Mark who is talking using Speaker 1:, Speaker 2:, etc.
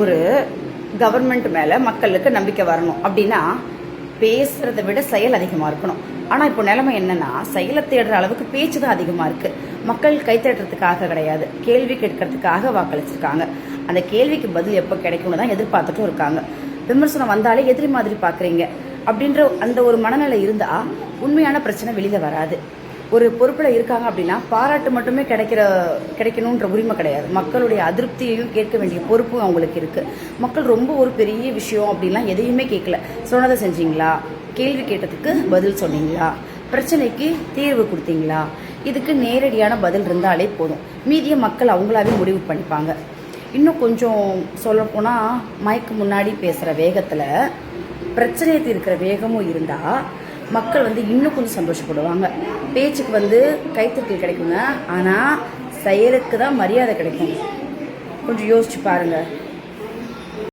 Speaker 1: ஒரு கவர்மெண்ட் மேலே மக்களுக்கு நம்பிக்கை வரணும் அப்படின்னா பேசுகிறத விட செயல் அதிகமாக இருக்கணும். ஆனால் இப்போ நிலைமை என்னன்னா, செயலை தேடுற அளவுக்கு பேச்சு தான் அதிகமாக இருக்குது. மக்கள் கைத்தட்டுறதுக்காக கிடையாது, கேள்வி கேட்கறதுக்காக வாக்களிச்சிருக்காங்க. அந்த கேள்விக்கு பதில் எப்போ கிடைக்கும்னு தான் எதிர்பார்த்துட்டும் இருக்காங்க. விமர்சனம் வந்தாலே எதிரி மாதிரி பார்க்குறீங்க அப்படின்ற அந்த ஒரு மனநிலை இருந்தால் உண்மையான பிரச்சனை வெளியில் வராது. ஒரு பொறுப்பில் இருக்காங்க அப்படின்னா பாராட்டு மட்டுமே கிடைக்கணுன்ற உரிமை கிடையாது. மக்களுடைய அதிருப்தியையும் கேட்க வேண்டிய பொறுப்பும் அவங்களுக்கு இருக்குது. மக்கள் ரொம்ப ஒரு பெரிய விஷயம் அப்படின்லாம் எதையுமே கேட்கல. சொன்னதை செஞ்சீங்களா, கேள்வி கேட்டதுக்கு பதில் சொன்னீங்களா, பிரச்சனைக்கு தீர்வு கொடுத்தீங்களா, இதுக்கு நேரடியான பதில் இருந்தாலே போதும். மீதிய மக்கள் அவங்களாவே முடிவு பண்ணிப்பாங்க. இன்னும் கொஞ்சம் சொல்லப்போனால் மைக்கு முன்னாடி பேசுகிற வேகத்தில் பிரச்சனையை தீர்க்கிற வேகமும் இருந்தால் மக்கள் இன்னும் கொஞ்சம் சந்தோஷப்படுவாங்க. பேச்சுக்கு கைத்தட்டல் கிடைக்குங்க, ஆனால் செயலுக்கு தான் மரியாதை கிடைக்கும். கொஞ்சம் யோசிச்சு பாருங்கள்.